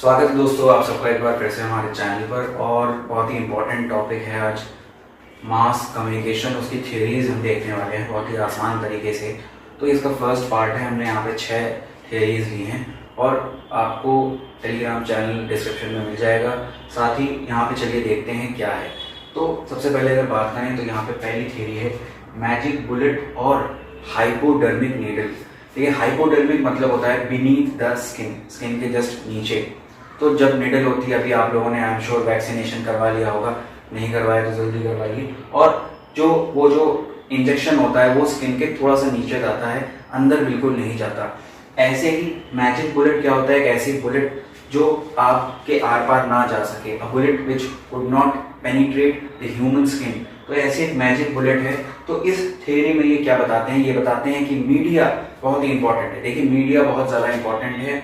स्वागत है दोस्तों, आप सबका एक बार फिर से हमारे चैनल पर। और बहुत ही इम्पोर्टेंट टॉपिक है आज मास कम्युनिकेशन, उसकी थ्योरीज हम देखने वाले हैं बहुत ही आसान तरीके से। तो इसका फर्स्ट पार्ट है, हमने यहाँ पे 6 थ्योरीज ली हैं और आपको टेलीग्राम चैनल डिस्क्रिप्शन में मिल जाएगा। साथ ही यहाँ पे चलिए देखते हैं क्या है। तो सबसे पहले अगर बात करें तो यहाँ पे पहली थ्योरी है मैजिक बुलेट और हाइपोडर्मिक नीडल। देखिए हाइपोडर्मिक मतलब होता है बीनीथ द स्किन, स्किन के जस्ट नीचे। तो जब निडल होती है, अभी आप लोगों ने आई एम श्योर वैक्सीनेशन करवा लिया होगा, नहीं करवाया तो जल्दी करवाइए। और जो इंजेक्शन होता है वो स्किन के थोड़ा सा नीचे जाता है, अंदर बिल्कुल नहीं जाता। ऐसे ही मैजिक बुलेट क्या होता है, एक ऐसी बुलेट जो आपके आर पार ना जा सके, a bullet which would not penetrate the human skin. तो ऐसे एक मैजिक बुलेट है। तो इस थ्योरी में ये क्या बताते हैं, ये बताते हैं कि मीडिया बहुत ही इंपॉर्टेंट है। देखिए मीडिया बहुत ज्यादा इंपॉर्टेंट है।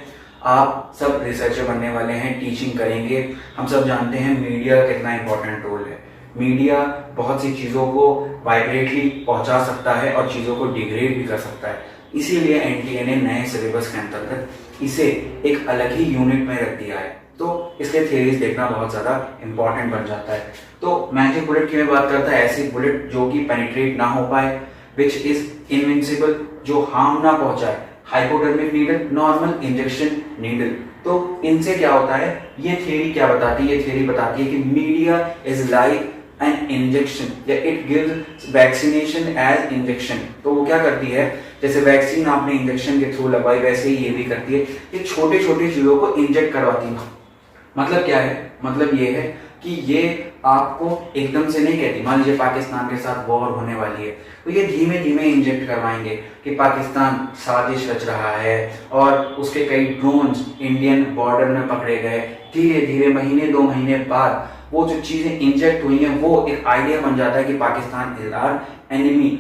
आप सब रिसर्चर बनने वाले हैं, टीचिंग करेंगे, हम सब जानते हैं मीडिया का कितना इंपॉर्टेंट रोल है। मीडिया बहुत सी चीजों को वाइब्रेटली पहुंचा सकता है और चीजों को डिग्रेड भी कर सकता है। इसीलिए एनटीए ने नए सिलेबस के अंतर्गत इसे एक अलग ही यूनिट में रख दिया है। तो इसलिए थ्योरीज देखना बहुत ज्यादा इंपॉर्टेंट बन जाता है। तो मैजिक बुलेट की मैं बात करता है, ऐसी बुलेट जो कि पेनिट्रेट ना हो पाए, विच इज इनविंसिबल, जो हार्म ना पहुंचाए। Hypodermic needle, normal injection needle. तो इनसे क्या होता है, ये थ्योरी क्या बताती है, ये थ्योरी बताती है कि media is like an injection या it gives vaccination as injection. तो वो क्या करती है, जैसे वैक्सीन आपने इंजेक्शन के थ्रू लगवाई, वैसे ही ये भी करती है, ये छोटी छोटी चीजों को इंजेक्ट करवाती है। मतलब क्या है, मतलब ये है कि ये आपको एकदम से नहीं कहती। मान लीजिए पाकिस्तान के साथ वॉर होने वाली है, तो ये धीमे धीमे इंजेक्ट करवाएंगे कि पाकिस्तान साजिश रच रहा है और उसके कई ड्रोन्स इंडियन बॉर्डर में पकड़े गए। धीरे धीरे महीने 2 महीने बाद वो जो चीजें इंजेक्ट हुई हैं वो एक आइडिया बन जाता है कि Pakistan is our enemy,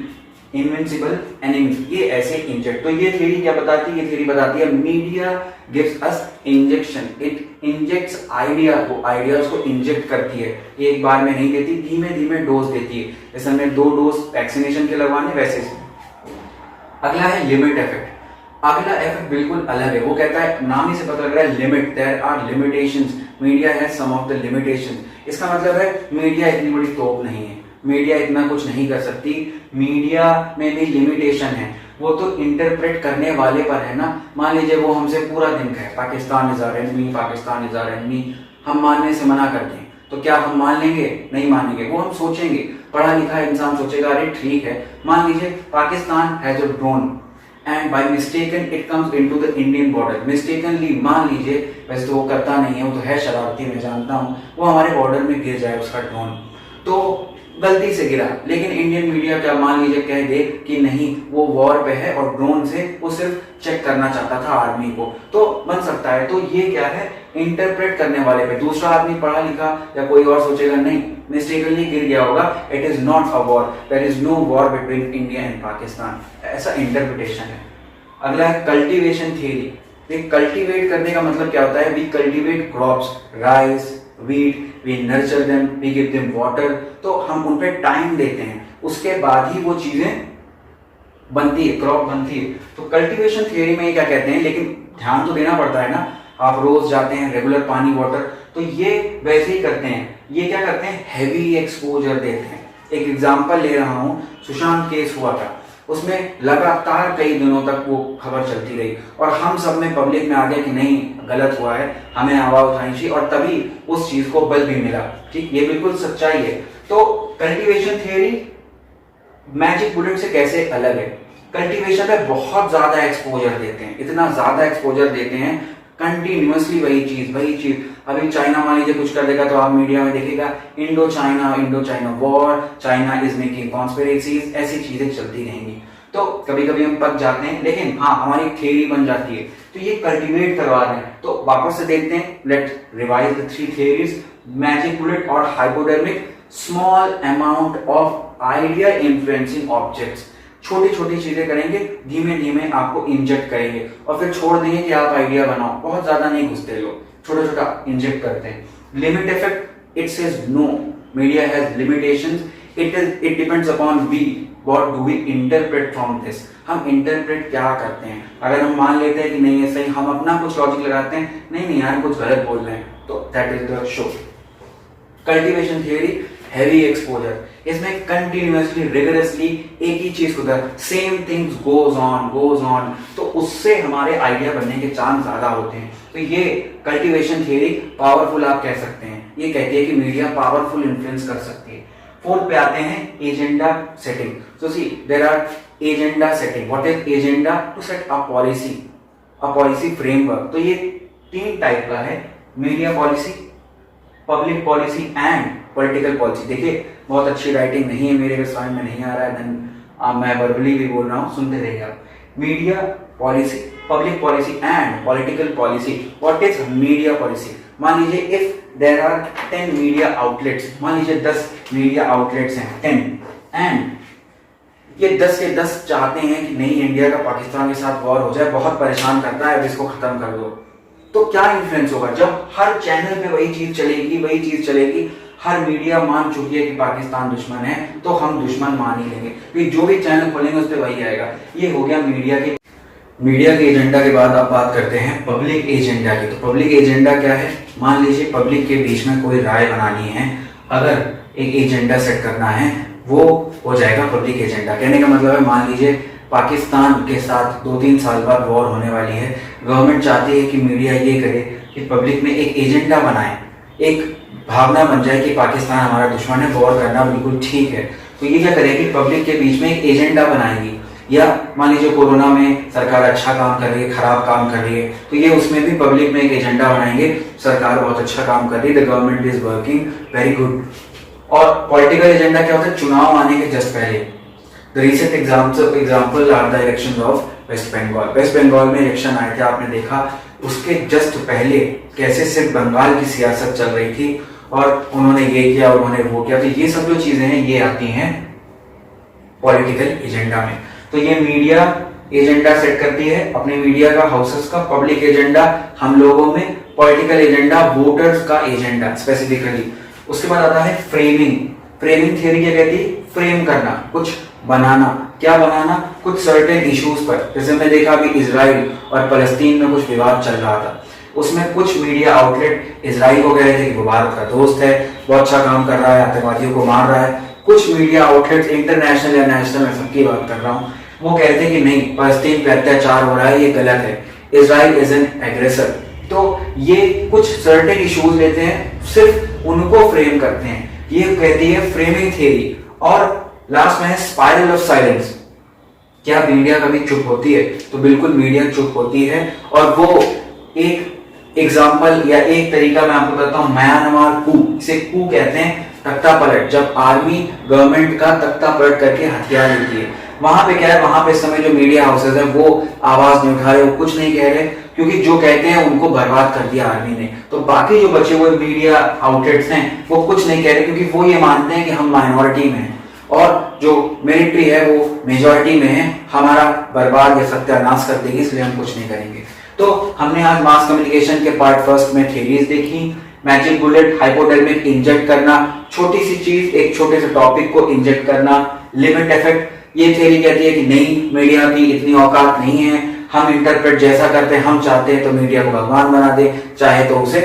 invincible enemy. ये ऐसे इंजेक्ट। तो ये थ्योरी क्या बताती है, ये थ्योरी बताती है media gives us injection, it injects idea, वो आइडियाज को इंजेक्ट करती है। ये एक बार में नहीं देती, धीमे धीमे डोज देती है। जैसे हमने 2 डोज वैक्सीनेशन के लगवाने, वैसे। अगला है लिमिट इफेक्ट। अगला इफेक्ट बिल्कुल अलग है। वो कहता है, नाम ही से पता लग रहा है limit, there are limitations, media has some of the limitations. इसका मतलब है मीडिया इतनी बड़ी तोप नहीं है, मीडिया इतना कुछ नहीं कर सकती, मीडिया में भी लिमिटेशन है। वो तो इंटरप्रेट करने वाले पर है ना। मान लीजिए वो हमसे पूरा दिन कहे Pakistan is our enemy, Pakistan is our enemy, हम मानने से मना कर दें तो क्या हम मान लेंगे? नहीं मानेंगे। वो हम सोचेंगे, पढ़ा लिखा इंसान सोचेगा अरे ठीक है, मान लीजिए Pakistan has a drone and by mistaken it comes into the Indian border. Mistakenly, मान लीजिए, वैसे तो वो करता नहीं है, वो तो है शरारती, मैं जानता हूं, वो हमारे बॉर्डर में गिर जाए उसका ड्रोन, तो गलती से गिरा, लेकिन इंडियन मीडिया क्या मान लीजिए कह दे कि नहीं वो वॉर पे है और ड्रोन से वो सिर्फ चेक करना चाहता था आर्मी को, तो बन सकता है। तो ये क्या है, इंटरप्रेट करने वाले पे। दूसरा आदमी पढ़ा लिखा या कोई और सोचेगा नहीं मिस्टेकनली गिर गया होगा, it is not a war, there is no war between India and Pakistan, ऐसा इंटरप्रिटेशन है। अगला है कल्टीवेशन थ्योरी। कल्टीवेट करने का मतलब क्या होता है, we cultivate crops, rice, wheat, we nurture them, we give them water. तो हम उन पे टाइम देते हैं, उसके बाद ही वो चीजें बनती है, क्रॉप बनती है। तो कल्टीवेशन थ्योरी में ये क्या कहते हैं, लेकिन ध्यान तो देना पड़ता है ना, आप रोज जाते हैं रेगुलर पानी वाटर, तो ये वैसे ही करते हैं। ये क्या करते हैं, हैवी एक्सपोजर देते हैं। एक एग्जांपल ले रहा हूं, सुशांत केस हुआ था, उसमें लगातार कई दिनों तक वो खबर चलती रही और हम सब में पब्लिक में आ गया कि नहीं गलत हुआ है, हमें आवाज उठानी चाहिए, और तभी उस चीज को बल भी मिला। ठीक, ये बिल्कुल सच्चाई है। तो कल्टीवेशन थ्योरी मैजिक बुलेट से कैसे अलग है, कल्टीवेशन पे बहुत ज्यादा एक्सपोजर देते हैं, इतना ज्यादा एक्सपोजर देते हैं, कंटिन्यूअसली वही चीज। अभी चाइना मान लीजिए कुछ कर देगा तो आप मीडिया में देखिएगा Indo China war, China is making conspiracies, ऐसी चीजें चलती रहेंगी। तो कभी कभी हम पक जाते हैं, लेकिन हाँ हमारी थ्योरी बन जाती है। तो ये कल्टीवेट करवा रहे हैं। तो वापस से देखते हैं, let revise the 3 theories, magic bullet और hypodermic, small amount of idea influencing objects, छोटी छोटी चीजें करेंगे, धीमे धीमे आपको इंजेक्ट करेंगे और फिर छोड़ देंगे कि आप आइडिया बनाओ। बहुत ज्यादा नहीं घुसते लोग, छोटा छोटा इंजेक्ट करते हैं। Limit effect, it says no, media has limitations, it depends upon we, what do we interpret from this, हम इंटरप्रेट क्या करते हैं। अगर हम मान लेते हैं कि नहीं ये सही, हम अपना कुछ लॉजिक लगाते हैं, नहीं यार कुछ गलत बोल रहे हैं, तो that is the show. Cultivation theory, heavy exposure, इसमें कंटिन्यूअसली रिगरसली एक ही चीज होता है, सेम थिंग्स गोज ऑन, तो उससे हमारे आइडिया बनने के चांस ज्यादा होते हैं। तो ये कल्टीवेशन थियरी पावरफुल आप कह सकते हैं, ये कहती है कि मीडिया पावरफुल इन्फ्लुएंस कर सकती है। फोर्थ पे आते हैं agenda setting. So see there are agenda setting. What is agenda? To set a policy framework. तो ये 3 टाइप का है, media policy, public policy and political policy. देखिए बहुत अच्छी राइटिंग नहीं है मेरे, समझ में नहीं आ रहा है, देन मैं वर्बली भी बोल रहा हूँ, सुनते रहिए आप। Media policy, public policy and political policy. What is media policy? मान लीजिए if there are 10 media outlets, मान लीजिए 10 मीडिया आउटलेट्स हैं, 10, एंड ये 10 के 10 चाहते हैं कि नहीं इंडिया का पाकिस्तान के साथ वॉर हो जाए, बहुत परेशान करता है, अब इसको खत्म कर दो। तो क्या इन्फ्लुएंस होगा? जब हर चैनल पे वही चीज चलेगी, हर मीडिया मान चुकी है कि पाकिस्तान दुश्मन है, तो हम दुश्मन मान ही लेंगे, फिर जो भी चैनल खोलेंगे उस पर वही आएगा। ये हो गया मीडिया के एजेंडा के बाद आप बात करते हैं पब्लिक एजेंडा की। तो पब्लिक एजेंडा क्या है? मान लीजिए पब्लिक के बीच में कोई राय बनानी है, अगर एक एजेंडा सेट करना है, वो हो जाएगा पब्लिक एजेंडा। कहने का मतलब है मान लीजिए पाकिस्तान के साथ 2-3 साल बाद वॉर होने वाली है, गवर्नमेंट चाहती है कि मीडिया ये करे कि पब्लिक में एक एजेंडा बनाए, एक भावना बन जाए कि पाकिस्तान हमारा दुश्मन है, वॉर करना बिल्कुल ठीक है। तो ये क्या करेगी? पब्लिक के बीच में एक एजेंडा बनाएगी। या मान लीजिए कोरोना में सरकार अच्छा काम कर रही है, खराब काम कर रही है, तो ये उसमें भी पब्लिक में एक एजेंडा बनाएंगे, सरकार बहुत अच्छा काम कर रही है, the government is working very good. और पॉलिटिकल एजेंडा क्या होता है? चुनाव आने के जस्ट पहले। The recent example are the election of West Bengal. West Bengal में इलेक्शन आए थे, आपने देखा उसके जस्ट पहले कैसे सिर्फ बंगाल की सियासत चल रही थी और उन्होंने ये किया, उन्होंने वो किया। तो ये सब जो चीजें हैं ये आती हैं पॉलिटिकल एजेंडा में। तो ये मीडिया एजेंडा सेट करती है अपने मीडिया का, हाउसेस का, पब्लिक एजेंडा हम लोगों में, पॉलिटिकल एजेंडा वोटर्स का एजेंडा स्पेसिफिकली। उसके बाद आता है फ्रेमिंग थियरी क्या कहती है? फ्रेम करना, कुछ बनाना। क्या बनाना? कुछ सर्टेन इश्यूज पर। जैसे हमने देखा अभी इजराइल और फलस्तीन में कुछ विवाद चल रहा था, उसमें कुछ मीडिया आउटलेट इजराइल को कह रहे थे कि वो भारत का दोस्त है, बहुत अच्छा काम कर रहा है, आतंकवादियों को मार रहा है। कुछ मीडिया आउटलेट्स इंटरनेशनल या नेशनल, में सबकी बात कर रहा हूँ, वो कहते हैं कि नहीं फलस्तीन पे अत्याचार हो रहा है, ये गलत है, इजराइल इज एन एग्रेसर। तो ये कुछ सर्टेन इश्यूज लेते हैं, सिर्फ उनको फ्रेम करते हैं, ये कहती है फ्रेमिंग थियरी। और लास्ट में है स्पाइरल ऑफ साइलेंस। क्या मीडिया कभी चुप होती है? तो बिल्कुल मीडिया चुप होती है। और वो एक एग्जाम्पल या एक तरीका मैं आपको बताता हूं, म्यांमार कू, इसे कू कहते हैं, तख्ता पलट, जब आर्मी गवर्नमेंट का तख्ता पलट करके हथियार लेती है। वहां पे क्या है? वहां पे इस समय जो मीडिया हाउसेज है वो आवाज नहीं उठा रहे, वो कुछ नहीं कह रहे, क्योंकि जो कहते हैं उनको बर्बाद कर दिया आर्मी ने। तो बाकी जो बचे हुए मीडिया आउटलेट्स हैं वो कुछ नहीं कह रहे, क्योंकि वो ये मानते हैं कि हम माइनॉरिटी में हैं और जो मिलिट्री है वो मेजॉरिटी में है, हमारा बर्बाद या सत्यानाश कर देगी, इसलिए हम कुछ नहीं करेंगे। तो हमने आज मास कम्युनिकेशन के पार्ट फर्स्ट में थ्योरीज देखी। मैजिक बुलेट, हाइपोडर्मिक इंजेक्ट करना, छोटी सी चीज एक छोटे से टॉपिक को इंजेक्ट करना, लिमिट इफेक्ट, ये थ्योरी कहती है कि नहीं मीडिया की इतनी औकात नहीं है, हम इंटरप्रेट जैसा करते हैं, हम चाहते हैं तो मीडिया को भगवान बना दे, चाहे तो उसे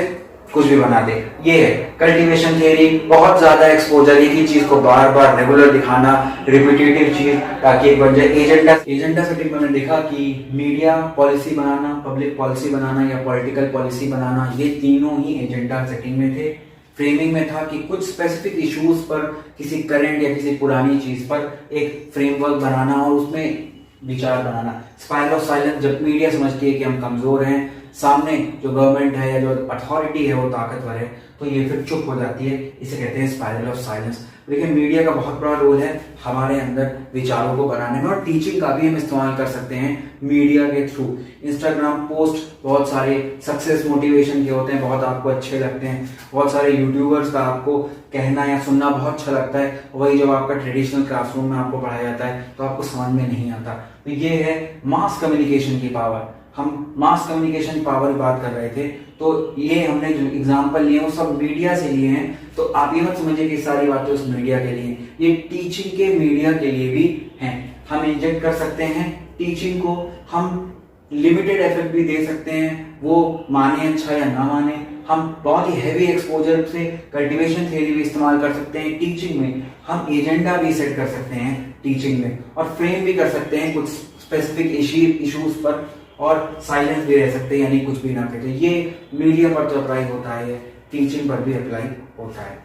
कुछ भी बना दे। ये है कल्टीवेशन थ्योरी, बहुत ज्यादा एक्सपोजर, एक ही चीज को बार बार रेगुलर दिखाना, रिपीटेटिव चीज, ताकि एक बन जाए एजेंडा सेटिंग में मैंने देखा कि मीडिया पॉलिसी बनाना, पब्लिक पॉलिसी बनाना या पॉलिटिकल पॉलिसी बनाना, ये तीनों ही एजेंडा सेटिंग में थे। फ्रेमिंग में था कि कुछ स्पेसिफिक इश्यूज पर, किसी करंट या किसी पुरानी चीज पर एक फ्रेमवर्क बनाना और उसमें विचार बनाना। स्पाइरल ऑफ साइलेंस, जब मीडिया समझती है कि हम कमजोर हैं, सामने जो गवर्नमेंट है या जो अथॉरिटी है वो ताकतवर है, तो ये फिर चुप हो जाती है, इसे कहते हैं स्पाइरल ऑफ साइलेंस। लेकिन मीडिया का बहुत बड़ा रोल है हमारे अंदर विचारों को बनाने में, और टीचिंग का भी हम इस्तेमाल कर सकते हैं मीडिया के थ्रू। इंस्टाग्राम पोस्ट बहुत सारे सक्सेस मोटिवेशन के होते हैं, बहुत आपको अच्छे लगते हैं, बहुत सारे यूट्यूबर्स का आपको कहना या सुनना बहुत अच्छा लगता है, वही जब आपका ट्रेडिशनल क्लासरूम में आपको पढ़ाया जाता है तो आपको समझ में नहीं आता। तो ये है मास कम्युनिकेशन की पावर। हम मास कम्युनिकेशन पावर की बात कर रहे थे, तो ये हमने जो एग्जाम्पल लिए वो सब मीडिया से लिए हैं, तो आप ये मत समझिए कि सारी बातें उस मीडिया के लिए, ये टीचिंग के मीडिया के लिए भी हैं। हम इंजेक्ट कर सकते हैं टीचिंग को, हम लिमिटेड इफेक्ट भी दे सकते हैं, वो माने अच्छा या ना माने। हम बहुत ही हैवी एक्सपोजर से कल्टीवेशन थ्योरी भी इस्तेमाल कर सकते हैं टीचिंग में, हम एजेंडा भी सेट कर सकते हैं टीचिंग में, और फ्रेम भी कर सकते हैं कुछ स्पेसिफिक इश्यूज पर, और साइलेंस भी रह सकते हैं यानी कुछ भी ना कहते। ये मीडिया पर तो अप्लाई होता है, टीचिंग पर भी अप्लाई होता है।